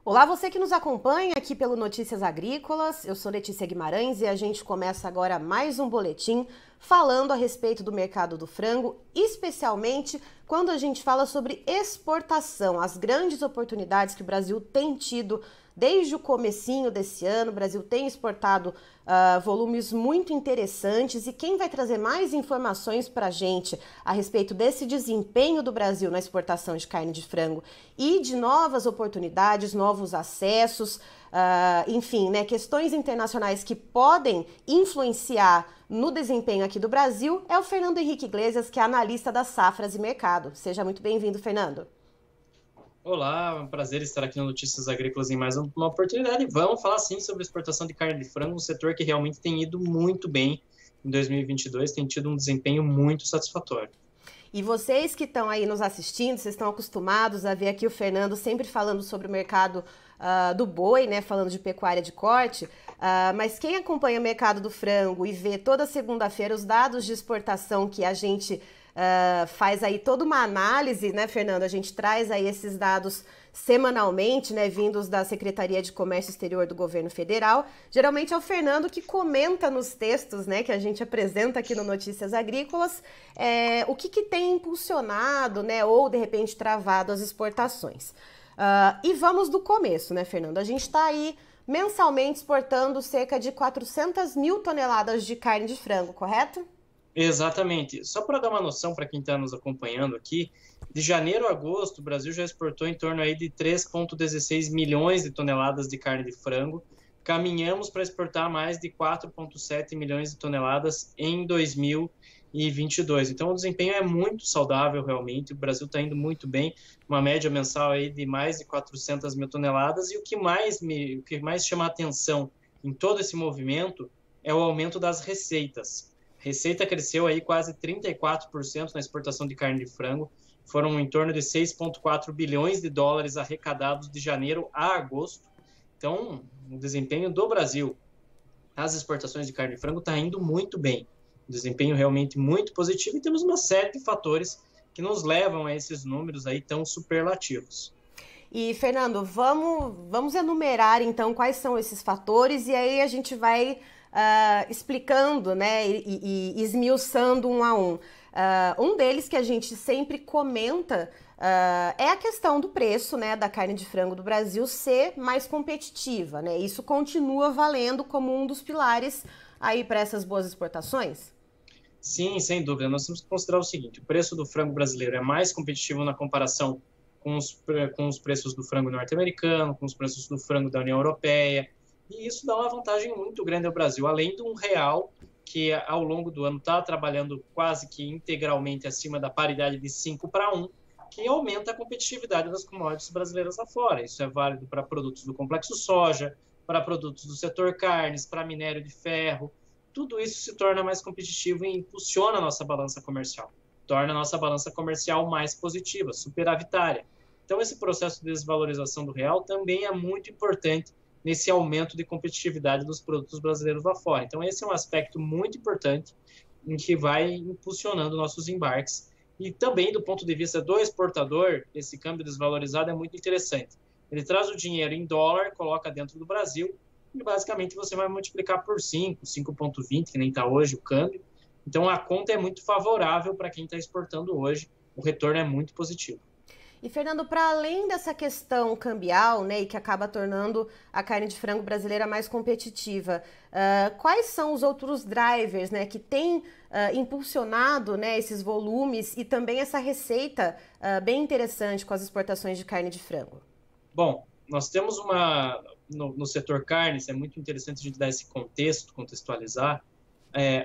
Olá, você que nos acompanha aqui pelo Notícias Agrícolas. Eu sou Letícia Guimarães e a gente começa agora mais um boletim falando a respeito do mercado do frango, especialmente quando a gente fala sobre exportação, as grandes oportunidades que o Brasil tem tido desde o comecinho desse ano. O Brasil tem exportado volumes muito interessantes, e quem vai trazer mais informações para a gente a respeito desse desempenho do Brasil na exportação de carne de frango e de novas oportunidades, novos acessos, enfim, né, questões internacionais que podem influenciar no desempenho aqui do Brasil, é o Fernando Henrique Iglesias, que é analista das safras e mercado. Seja muito bem-vindo, Fernando. Olá, é um prazer estar aqui no Notícias Agrícolas em mais uma oportunidade. Vamos falar sim sobre exportação de carne de frango, um setor que realmente tem ido muito bem em 2022, tem tido um desempenho muito satisfatório. E vocês que estão aí nos assistindo, vocês estão acostumados a ver aqui o Fernando sempre falando sobre o mercado do boi, né? Falando de pecuária de corte. Mas quem acompanha o mercado do frango e vê toda segunda-feira os dados de exportação que a gente faz aí toda uma análise, né, Fernando? A gente traz aí esses dados semanalmente, né, vindos da Secretaria de Comércio Exterior do Governo Federal. Geralmente é o Fernando que comenta nos textos, né, que a gente apresenta aqui no Notícias Agrícolas, o que tem impulsionado, né, ou de repente travado as exportações. E vamos do começo, né, Fernando? A gente está aí mensalmente exportando cerca de 400 mil toneladas de carne de frango, correto? Exatamente. Só para dar uma noção para quem está nos acompanhando aqui, de janeiro a agosto, o Brasil já exportou em torno aí de 3,16 milhões de toneladas de carne de frango. Caminhamos para exportar mais de 4,7 milhões de toneladas em 2022. Então, o desempenho é muito saudável, realmente. O Brasil está indo muito bem, uma média mensal aí de mais de 400 mil toneladas. E o que mais chama a atenção em todo esse movimento é o aumento das receitas. A receita cresceu aí quase 34% na exportação de carne de frango. Foram em torno de 6,4 bilhões de dólares arrecadados de janeiro a agosto. Então, o desempenho do Brasil nas exportações de carne de frango está indo muito bem. Um desempenho realmente muito positivo, e temos uma série de fatores que nos levam a esses números aí tão superlativos. E, Fernando, vamos enumerar então quais são esses fatores, e aí a gente vai explicando, né, e esmiuçando um a um. Um deles que a gente sempre comenta é a questão do preço, né, da carne de frango do Brasil ser mais competitiva, né? Isso continua valendo como um dos pilares aí para essas boas exportações? Sim, sem dúvida. Nós temos que considerar o seguinte: o preço do frango brasileiro é mais competitivo na comparação com os preços do frango norte-americano, com os preços do frango da União Europeia, e isso dá uma vantagem muito grande ao Brasil, além de um real que ao longo do ano está trabalhando quase que integralmente acima da paridade de 5 para 1, que aumenta a competitividade das commodities brasileiras lá fora. Isso é válido para produtos do complexo soja, para produtos do setor carnes, para minério de ferro. Tudo isso se torna mais competitivo e impulsiona a nossa balança comercial, torna a nossa balança comercial mais positiva, superavitária. Então, esse processo de desvalorização do real também é muito importante nesse aumento de competitividade dos produtos brasileiros lá fora. Então, esse é um aspecto muito importante em que vai impulsionando nossos embarques. E também, do ponto de vista do exportador, esse câmbio desvalorizado é muito interessante. Ele traz o dinheiro em dólar, coloca dentro do Brasil, e basicamente você vai multiplicar por 5, 5,20, que nem está hoje o câmbio. Então, a conta é muito favorável para quem está exportando hoje. O retorno é muito positivo. E, Fernando, para além dessa questão cambial, né, e que acaba tornando a carne de frango brasileira mais competitiva, quais são os outros drivers, né, que têm impulsionado, né, esses volumes e também essa receita bem interessante com as exportações de carne de frango? Bom, nós temos no setor carnes, é muito interessante a gente dar esse contextualizar.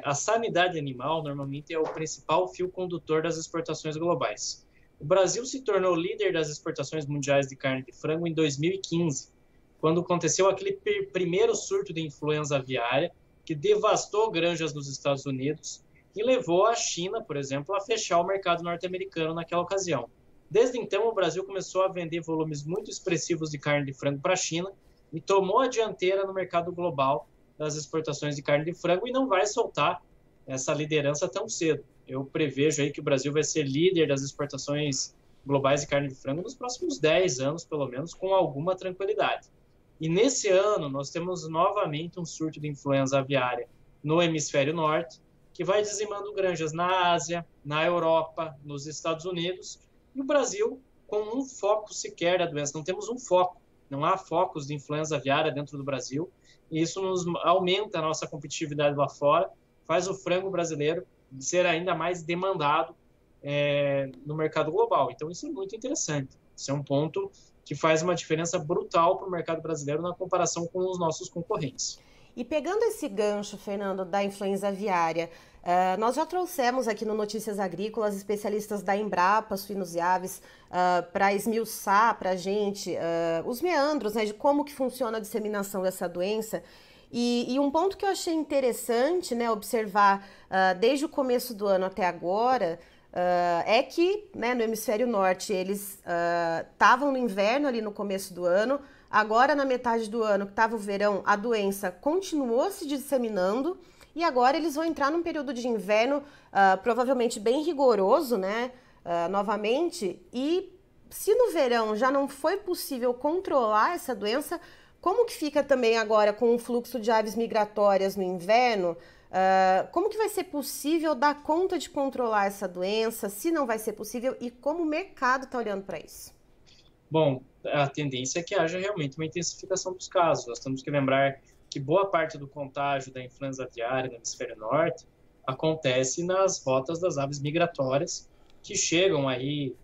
A sanidade animal normalmente é o principal fio condutor das exportações globais. O Brasil se tornou líder das exportações mundiais de carne de frango em 2015, quando aconteceu aquele primeiro surto de influenza aviária que devastou granjas nos Estados Unidos e levou a China, por exemplo, a fechar o mercado norte-americano naquela ocasião. Desde então, o Brasil começou a vender volumes muito expressivos de carne de frango para a China e tomou a dianteira no mercado global das exportações de carne de frango, e não vai soltar essa liderança tão cedo. Eu prevejo aí que o Brasil vai ser líder das exportações globais de carne de frango nos próximos 10 anos, pelo menos, com alguma tranquilidade. E nesse ano, nós temos novamente um surto de influenza aviária no hemisfério norte, que vai dizimando granjas na Ásia, na Europa, nos Estados Unidos, e o Brasil com um foco sequer da doença. Não temos um foco, não há focos de influenza aviária dentro do Brasil, e isso nos aumenta a nossa competitividade lá fora, faz o frango brasileiro ser ainda mais demandado no mercado global. Então, isso é muito interessante. Isso é um ponto que faz uma diferença brutal para o mercado brasileiro na comparação com os nossos concorrentes. E pegando esse gancho, Fernando, da influenza aviária, nós já trouxemos aqui no Notícias Agrícolas especialistas da Embrapa, Suínos e Aves, para esmiuçar para a gente os meandros, né, de como que funciona a disseminação dessa doença. E um ponto que eu achei interessante, né, observar desde o começo do ano até agora, é que, né, no hemisfério norte eles estavam no inverno ali no começo do ano. Agora, na metade do ano, que estava o verão, a doença continuou se disseminando e agora eles vão entrar num período de inverno provavelmente bem rigoroso, né? Novamente. E se no verão já não foi possível controlar essa doença, como que fica também agora com o fluxo de aves migratórias no inverno? Como que vai ser possível dar conta de controlar essa doença? Se não vai ser possível e como o mercado está olhando para isso? Bom, a tendência é que haja realmente uma intensificação dos casos. Nós temos que lembrar que boa parte do contágio da influenza aviária no hemisfério norte acontece nas rotas das aves migratórias que chegam aí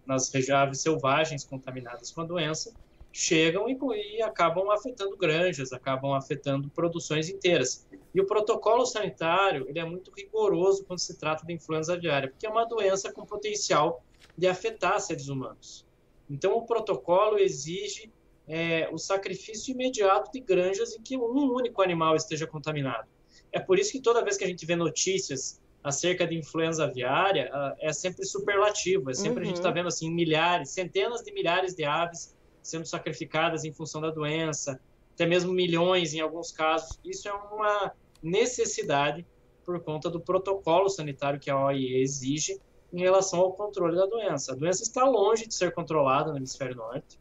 nas aves selvagens contaminadas com a doença, chegam e acabam afetando granjas, acabam afetando produções inteiras. E o protocolo sanitário ele é muito rigoroso quando se trata de influenza aviária, porque é uma doença com potencial de afetar seres humanos. Então, o protocolo exige o sacrifício imediato de granjas em que um único animal esteja contaminado. É por isso que toda vez que a gente vê notícias acerca de influenza aviária, é sempre superlativo, é sempre a gente está vendo assim milhares, centenas de milhares de aves sendo sacrificadas em função da doença, até mesmo milhões em alguns casos. Isso é uma necessidade por conta do protocolo sanitário que a OIE exige em relação ao controle da doença. A doença está longe de ser controlada no hemisfério norte.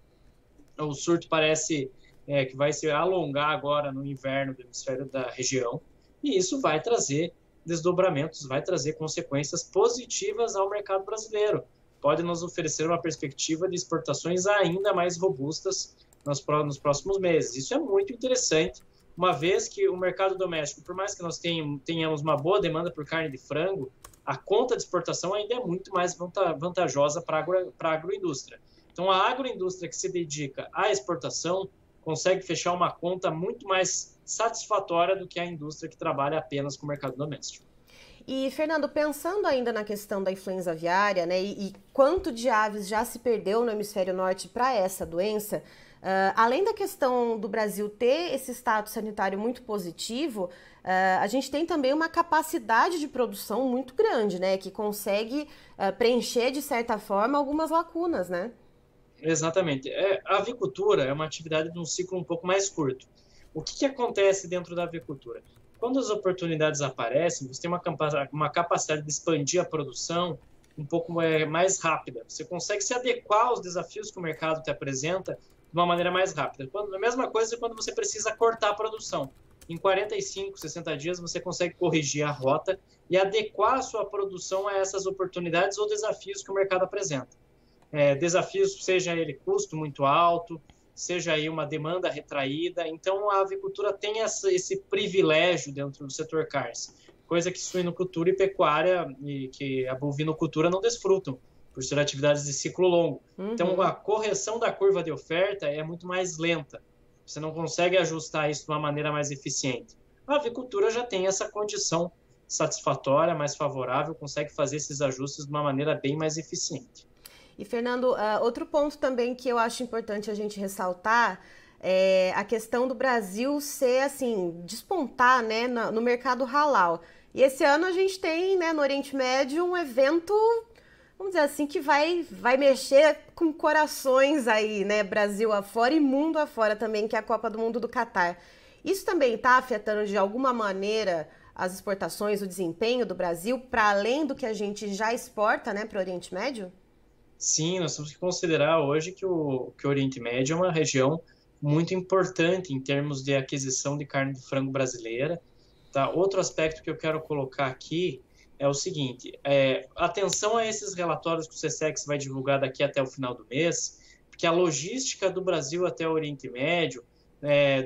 O surto parece que vai se alongar agora no inverno do hemisfério da região, e isso vai trazer desdobramentos, vai trazer consequências positivas ao mercado brasileiro. Pode nos oferecer uma perspectiva de exportações ainda mais robustas nos próximos meses. Isso é muito interessante, uma vez que o mercado doméstico, por mais que nós tenhamos uma boa demanda por carne de frango, a conta de exportação ainda é muito mais vantajosa para a agroindústria. Então, a agroindústria que se dedica à exportação consegue fechar uma conta muito mais satisfatória do que a indústria que trabalha apenas com o mercado doméstico. E, Fernando, pensando ainda na questão da influenza aviária, né, e quanto de aves já se perdeu no hemisfério norte para essa doença, além da questão do Brasil ter esse status sanitário muito positivo, a gente tem também uma capacidade de produção muito grande, né, que consegue preencher, de certa forma, algumas lacunas, né? Exatamente. A avicultura é uma atividade de um ciclo um pouco mais curto. O que acontece dentro da avicultura? Quando as oportunidades aparecem, você tem uma capacidade de expandir a produção um pouco mais rápida. Você consegue se adequar aos desafios que o mercado te apresenta de uma maneira mais rápida. A mesma coisa quando você precisa cortar a produção. Em 45, 60 dias, você consegue corrigir a rota e adequar a sua produção a essas oportunidades ou desafios que o mercado apresenta. Desafios, seja ele custo muito alto, seja aí uma demanda retraída. Então, a avicultura tem esse privilégio dentro do setor CARS, coisa que suinocultura e pecuária e que a bovinocultura não desfrutam, por ser atividades de ciclo longo. Então, a correção da curva de oferta é muito mais lenta. Você não consegue ajustar isso de uma maneira mais eficiente. A avicultura já tem essa condição satisfatória, mais favorável, consegue fazer esses ajustes de uma maneira bem mais eficiente. E, Fernando, outro ponto também que eu acho importante a gente ressaltar é a questão do Brasil ser, assim, despontar, né, no mercado halal. E esse ano a gente tem, né, no Oriente Médio um evento, vamos dizer assim, que vai mexer com corações aí, né, Brasil afora e mundo afora também, que é a Copa do Mundo do Catar. Isso também está afetando de alguma maneira as exportações, o desempenho do Brasil, para além do que a gente já exporta, né, para o Oriente Médio? Sim, nós temos que considerar hoje que o Oriente Médio é uma região muito importante em termos de aquisição de carne de frango brasileira. Tá? Outro aspecto que eu quero colocar aqui é o seguinte: atenção a esses relatórios que o SECEX vai divulgar daqui até o final do mês, porque a logística do Brasil até o Oriente Médio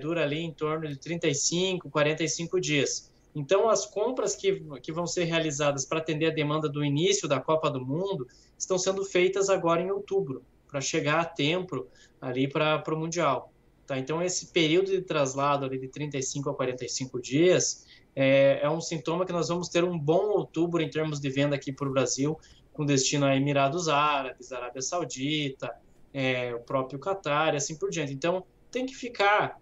dura ali em torno de 35, 45 dias. Então, as compras que vão ser realizadas para atender a demanda do início da Copa do Mundo estão sendo feitas agora em outubro, para chegar a tempo ali para o Mundial. Tá? Então, esse período de traslado ali de 35 a 45 dias é um sintoma que nós vamos ter um bom outubro em termos de venda aqui para o Brasil, com destino a Emirados Árabes, Arábia Saudita, o próprio Catar e assim por diante. Então, tem que ficar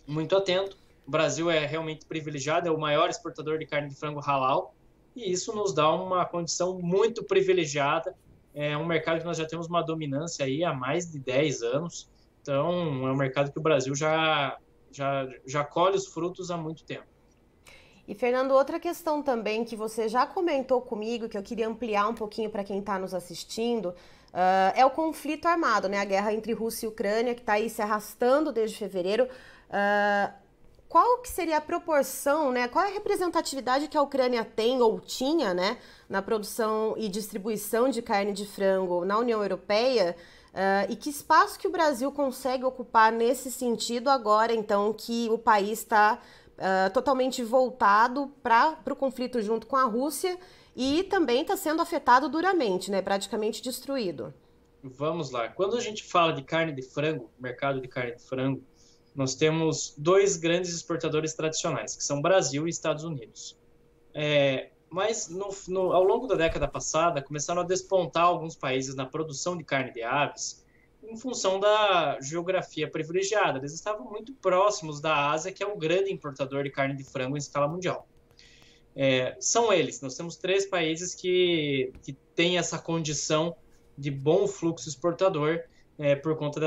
muito atento. O Brasil é realmente privilegiado, é o maior exportador de carne de frango halal, e isso nos dá uma condição muito privilegiada. É um mercado que nós já temos uma dominância aí há mais de 10 anos, então é um mercado que o Brasil já colhe os frutos há muito tempo. E, Fernando, outra questão também que você já comentou comigo, que eu queria ampliar um pouquinho para quem está nos assistindo, é o conflito armado, né? A guerra entre Rússia e Ucrânia, que está aí se arrastando desde fevereiro. Qual que seria a proporção, né? Qual é a representatividade que a Ucrânia tem ou tinha, né, na produção e distribuição de carne de frango na União Europeia? E que espaço que o Brasil consegue ocupar nesse sentido agora, então, que o país está totalmente voltado para o conflito junto com a Rússia e também está sendo afetado duramente, né? Praticamente destruído. Vamos lá. Quando a gente fala de carne de frango, mercado de carne de frango, nós temos dois grandes exportadores tradicionais, que são Brasil e Estados Unidos. Mas ao longo da década passada, começaram a despontar alguns países na produção de carne de aves em função da geografia privilegiada. Eles estavam muito próximos da Ásia, que é um grande importador de carne de frango em escala mundial. São eles. Nós temos 3 países que têm essa condição de bom fluxo exportador, por conta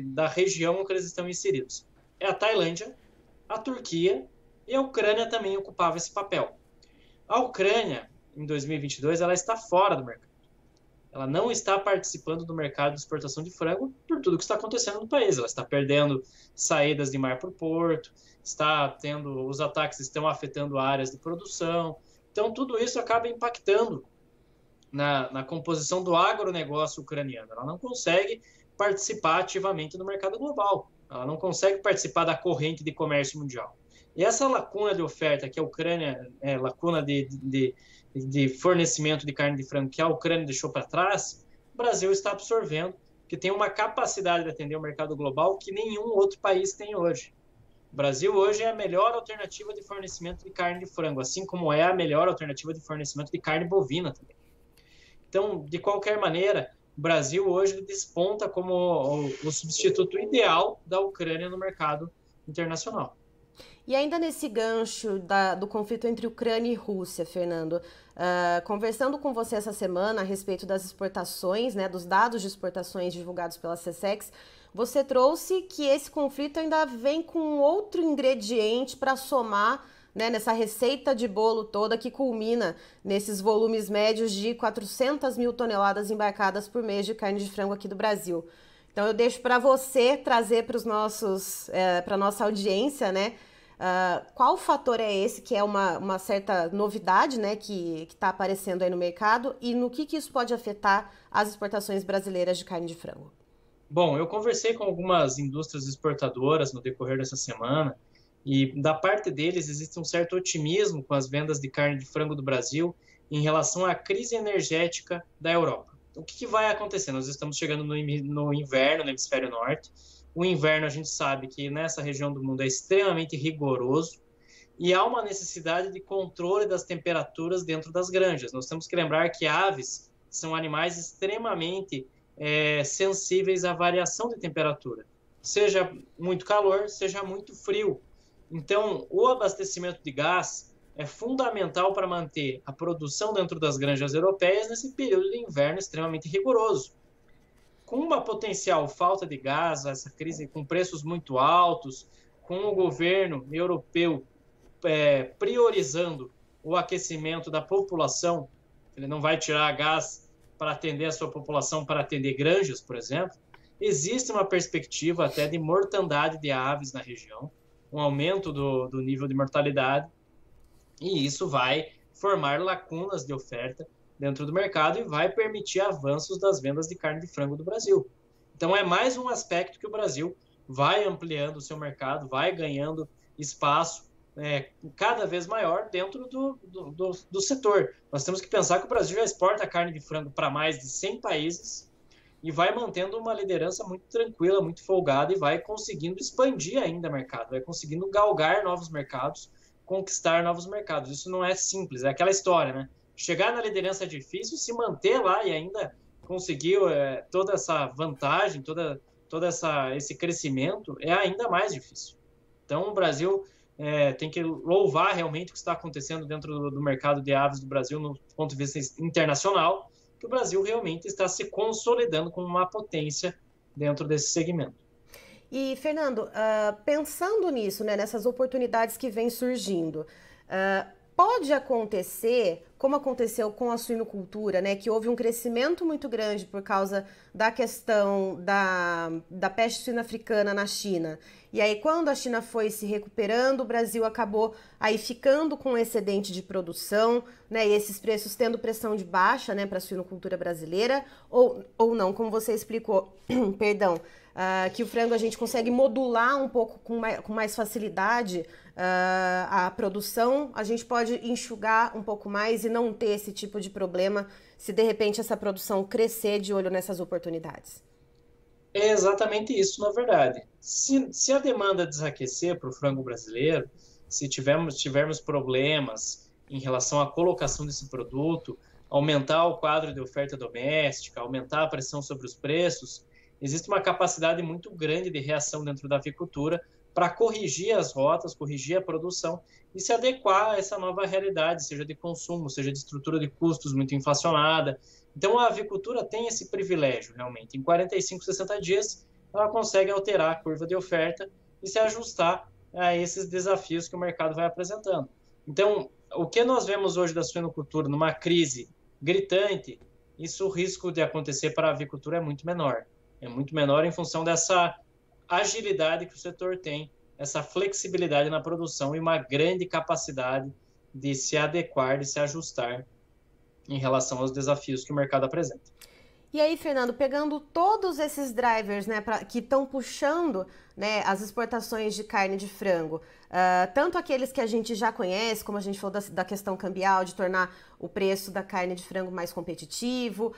da região que eles estão inseridos. É a Tailândia, a Turquia e a Ucrânia também ocupava esse papel. A Ucrânia, em 2022, ela está fora do mercado. Ela não está participando do mercado de exportação de frango por tudo que está acontecendo no país. Ela está perdendo saídas de mar para o porto, os ataques estão afetando áreas de produção. Então, tudo isso acaba impactando na composição do agronegócio ucraniano. Ela não consegue participar ativamente do mercado global. Ela não consegue participar da corrente de comércio mundial. E essa lacuna de oferta que a Ucrânia, lacuna de fornecimento de carne de frango que a Ucrânia deixou para trás, o Brasil está absorvendo, que tem uma capacidade de atender o mercado global que nenhum outro país tem hoje. O Brasil hoje é a melhor alternativa de fornecimento de carne de frango, assim como é a melhor alternativa de fornecimento de carne bovina também. Então, de qualquer maneira, o Brasil hoje desponta como o substituto ideal da Ucrânia no mercado internacional. E ainda nesse gancho do conflito entre Ucrânia e Rússia, Fernando, conversando com você essa semana a respeito das exportações, né, dos dados de exportações divulgados pela SECEX, você trouxe que esse conflito ainda vem com outro ingrediente para somar, né, nessa receita de bolo toda que culmina nesses volumes médios de 400 mil toneladas embarcadas por mês de carne de frango aqui do Brasil. Então eu deixo para você trazer para a nossa audiência, né, qual fator é esse que é uma certa novidade, né, que está aparecendo aí no mercado e no que isso pode afetar as exportações brasileiras de carne de frango? Bom, eu conversei com algumas indústrias exportadoras no decorrer dessa semana e da parte deles existe um certo otimismo com as vendas de carne de frango do Brasil em relação à crise energética da Europa. O que vai acontecer? Nós estamos chegando no inverno no hemisfério norte. O inverno, a gente sabe que nessa região do mundo é extremamente rigoroso e há uma necessidade de controle das temperaturas dentro das granjas. Nós temos que lembrar que aves são animais extremamente sensíveis à variação de temperatura, seja muito calor, seja muito frio. Então, o abastecimento de gás é fundamental para manter a produção dentro das granjas europeias nesse período de inverno extremamente rigoroso. Com uma potencial falta de gás, essa crise com preços muito altos, com o governo europeu priorizando o aquecimento da população, ele não vai tirar gás para atender a sua população, para atender granjas, por exemplo, existe uma perspectiva até de mortandade de aves na região, um aumento do nível de mortalidade, e isso vai formar lacunas de oferta dentro do mercado e vai permitir avanços das vendas de carne de frango do Brasil. Então, é mais um aspecto que o Brasil vai ampliando o seu mercado, vai ganhando espaço cada vez maior dentro do setor. Nós temos que pensar que o Brasil já exporta carne de frango para mais de 100 países e vai mantendo uma liderança muito tranquila, muito folgada, e vai conseguindo expandir ainda o mercado, vai conseguindo galgar novos mercados, conquistar novos mercados. Isso não é simples, é aquela história, né? Chegar na liderança é difícil, se manter lá e ainda conseguir toda essa vantagem, todo esse crescimento é ainda mais difícil. Então, o Brasil tem que louvar realmente o que está acontecendo dentro do mercado de aves do Brasil no ponto de vista internacional, que o Brasil realmente está se consolidando como uma potência dentro desse segmento. E, Fernando, pensando nisso, né, nessas oportunidades que vêm surgindo, pode acontecer, como aconteceu com a suinocultura, né, que houve um crescimento muito grande por causa da questão da peste suína africana na China. E aí, quando a China foi se recuperando, o Brasil acabou aí ficando com excedente de produção, né, e esses preços tendo pressão de baixa, né, para a suinocultura brasileira, ou não, como você explicou, perdão, que o frango a gente consegue modular um pouco com mais facilidade a produção, a gente pode enxugar um pouco mais e não ter esse tipo de problema se de repente essa produção crescer de olho nessas oportunidades. É exatamente isso, na verdade. Se a demanda desaquecer para o frango brasileiro, se tivermos problemas em relação à colocação desse produto, aumentar o quadro de oferta doméstica, aumentar a pressão sobre os preços, existe uma capacidade muito grande de reação dentro da avicultura para corrigir as rotas, corrigir a produção e se adequar a essa nova realidade, seja de consumo, seja de estrutura de custos muito inflacionada. Então, a avicultura tem esse privilégio, realmente. Em 45, 60 dias, ela consegue alterar a curva de oferta e se ajustar a esses desafios que o mercado vai apresentando. Então, o que nós vemos hoje da suinocultura numa crise gritante, isso o risco de acontecer para a avicultura é muito menor. É muito menor em função dessa agilidade que o setor tem, essa flexibilidade na produção e uma grande capacidade de se adequar, de se ajustar em relação aos desafios que o mercado apresenta. E aí, Fernando, pegando todos esses drivers, né, que estão puxando, né, as exportações de carne de frango, tanto aqueles que a gente já conhece, como a gente falou da questão cambial, de tornar o preço da carne de frango mais competitivo,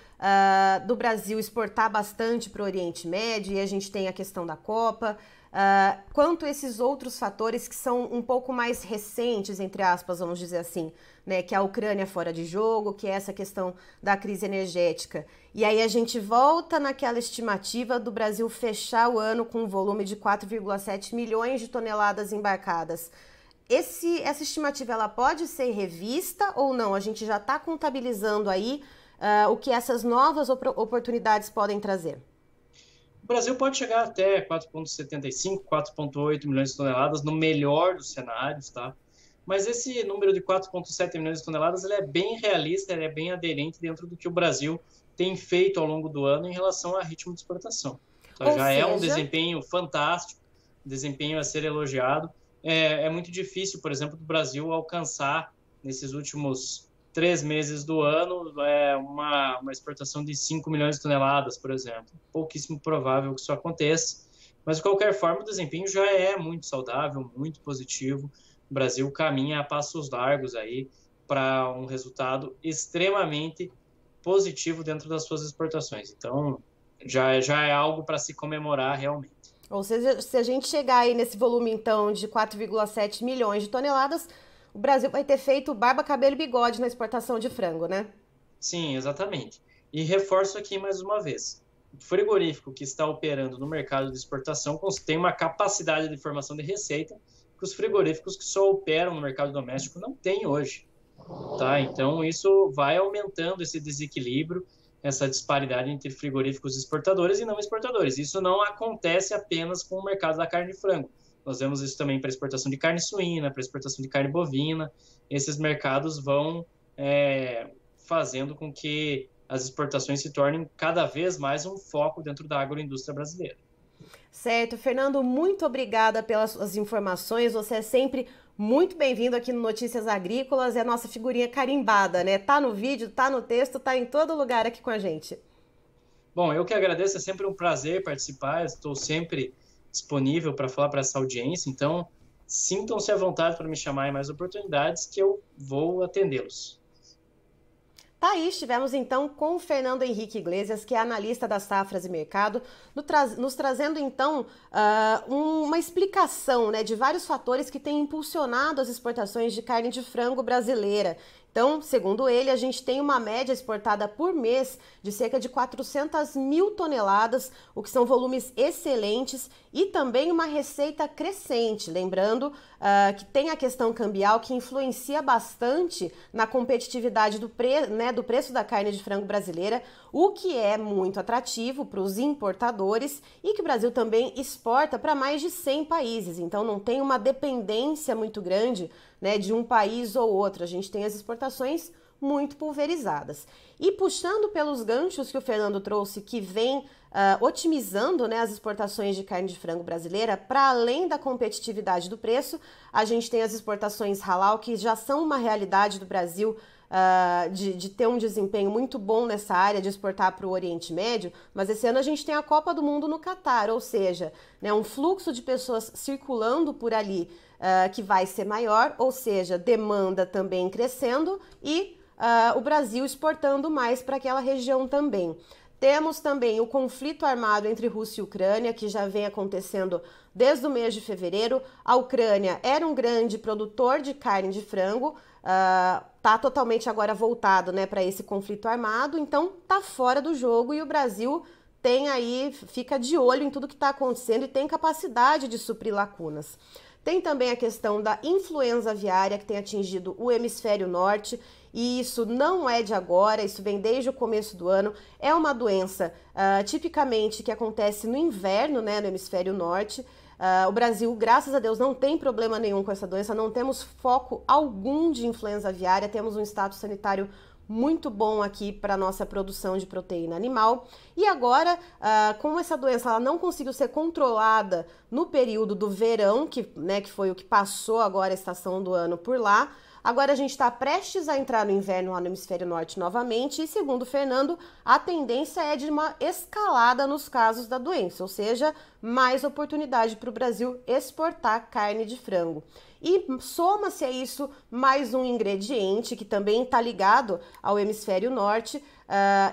do Brasil exportar bastante para o Oriente Médio, e a gente tem a questão da Copa, quanto esses outros fatores que são um pouco mais recentes, entre aspas, vamos dizer assim, né, que é a Ucrânia fora de jogo, que é essa questão da crise energética. E aí a gente volta naquela estimativa do Brasil fechar o ano com um volume de 4,7 milhões de toneladas embarcadas. Essa estimativa ela pode ser revista ou não? A gente já está contabilizando aí o que essas novas oportunidades podem trazer. O Brasil pode chegar até 4,75, 4,8 milhões de toneladas no melhor dos cenários, tá? Mas esse número de 4,7 milhões de toneladas ele é bem realista, ele é bem aderente dentro do que o Brasil tem feito ao longo do ano em relação a ritmo de exportação. Então, já é um desempenho fantástico, desempenho a ser elogiado. É muito difícil, por exemplo, do Brasil alcançar, nesses últimos 3 meses do ano, uma exportação de 5 milhões de toneladas, por exemplo. Pouquíssimo provável que isso aconteça, mas de qualquer forma o desempenho já é muito saudável, muito positivo. O Brasil caminha a passos largos aí para um resultado extremamente positivo dentro das suas exportações. Então, já é algo para se comemorar realmente. Ou seja, se a gente chegar aí nesse volume, então, de 4,7 milhões de toneladas, o Brasil vai ter feito barba, cabelo e bigode na exportação de frango, né? Sim, exatamente. E reforço aqui mais uma vez. O frigorífico que está operando no mercado de exportação tem uma capacidade de formação de receita que os frigoríficos que só operam no mercado doméstico não têm hoje. Tá? Então, isso vai aumentando esse desequilíbrio, essa disparidade entre frigoríficos exportadores e não exportadores. Isso não acontece apenas com o mercado da carne de frango. Nós vemos isso também para exportação de carne suína, para exportação de carne bovina. Esses mercados vão fazendo com que as exportações se tornem cada vez mais um foco dentro da agroindústria brasileira. Certo, Fernando, muito obrigada pelas suas informações. Você é sempre muito bem-vindo aqui no Notícias Agrícolas. É a nossa figurinha carimbada, né? Tá no vídeo, tá no texto, tá em todo lugar aqui com a gente. Bom, eu que agradeço, é sempre um prazer participar. Estou sempre disponível para falar para essa audiência, então sintam-se à vontade para me chamar em mais oportunidades que eu vou atendê-los. Tá aí, estivemos então com o Fernando Henrique Iglesias, que é analista das safras e mercado, nos trazendo então uma explicação, né, de vários fatores que têm impulsionado as exportações de carne de frango brasileira. Então, segundo ele, a gente tem uma média exportada por mês de cerca de 400 mil toneladas, o que são volumes excelentes e também uma receita crescente. Lembrando que tem a questão cambial que influencia bastante na competitividade do preço da carne de frango brasileira, o que é muito atrativo para os importadores e que o Brasil também exporta para mais de 100 países. Então, não tem uma dependência muito grande, né, de um país ou outro. A gente tem as exportações muito pulverizadas. E puxando pelos ganchos que o Fernando trouxe, que vem otimizando, né, as exportações de carne de frango brasileira, para além da competitividade do preço, a gente tem as exportações halal, que já são uma realidade do Brasil, de ter um desempenho muito bom nessa área, de exportar para o Oriente Médio, mas esse ano a gente tem a Copa do Mundo no Catar, ou seja, né, um fluxo de pessoas circulando por ali que vai ser maior, ou seja, demanda também crescendo e o Brasil exportando mais para aquela região também. Temos também o conflito armado entre Rússia e Ucrânia, que já vem acontecendo desde o mês de fevereiro. A Ucrânia era um grande produtor de carne de frango, está totalmente agora voltado, né, para esse conflito armado, então está fora do jogo e o Brasil tem aí, fica de olho em tudo que está acontecendo e tem capacidade de suprir lacunas. Tem também a questão da influenza aviária que tem atingido o hemisfério norte e isso não é de agora, isso vem desde o começo do ano. É uma doença tipicamente que acontece no inverno, né, no hemisfério norte. O Brasil, graças a Deus, não tem problema nenhum com essa doença, não temos foco algum de influenza aviária, temos um status sanitário muito bom aqui para a nossa produção de proteína animal. E agora, como essa doença ela não conseguiu ser controlada no período do verão, que foi o que passou agora a estação do ano por lá, agora a gente está prestes a entrar no inverno lá no hemisfério norte novamente e, segundo o Fernando, a tendência é de uma escalada nos casos da doença, ou seja, mais oportunidade para o Brasil exportar carne de frango. E soma-se a isso mais um ingrediente que também está ligado ao hemisfério norte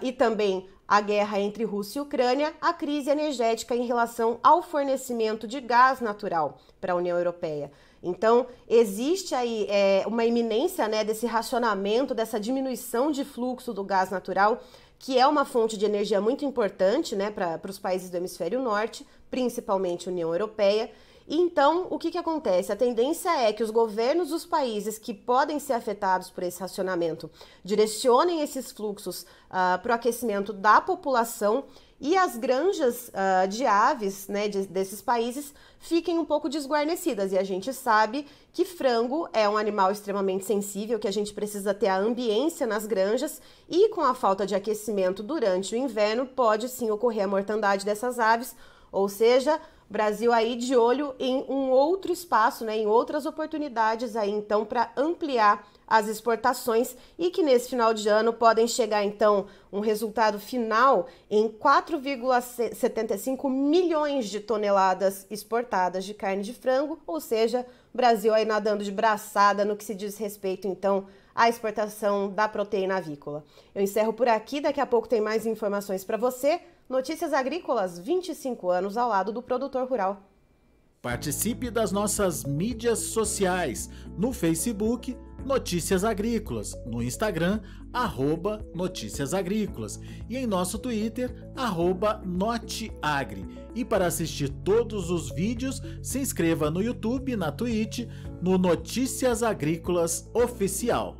e também a guerra entre Rússia e Ucrânia, a crise energética em relação ao fornecimento de gás natural para a União Europeia. Então, existe aí uma iminência, né, desse racionamento, dessa diminuição de fluxo do gás natural, que é uma fonte de energia muito importante, né, para os países do hemisfério norte, principalmente a União Europeia. E então, o que acontece? A tendência é que os governos dos países que podem ser afetados por esse racionamento direcionem esses fluxos para o aquecimento da população e as granjas de aves, né, desses países fiquem um pouco desguarnecidas. E a gente sabe que frango é um animal extremamente sensível, que a gente precisa ter a ambiência nas granjas e com a falta de aquecimento durante o inverno pode sim ocorrer a mortandade dessas aves, ou seja, Brasil aí de olho em um outro espaço, né, em outras oportunidades aí então para ampliar as exportações e que nesse final de ano podem chegar então um resultado final em 4,75 milhões de toneladas exportadas de carne de frango, ou seja, Brasil aí nadando de braçada no que se diz respeito então à exportação da proteína avícola. Eu encerro por aqui, daqui a pouco tem mais informações para você. Notícias Agrícolas, 25 anos ao lado do produtor rural. Participe das nossas mídias sociais, no Facebook, Notícias Agrícolas, no Instagram, @Notícias Agrícolas e em nosso Twitter, @Noteagri. E para assistir todos os vídeos, se inscreva no YouTube, na Twitch, no Notícias Agrícolas Oficial.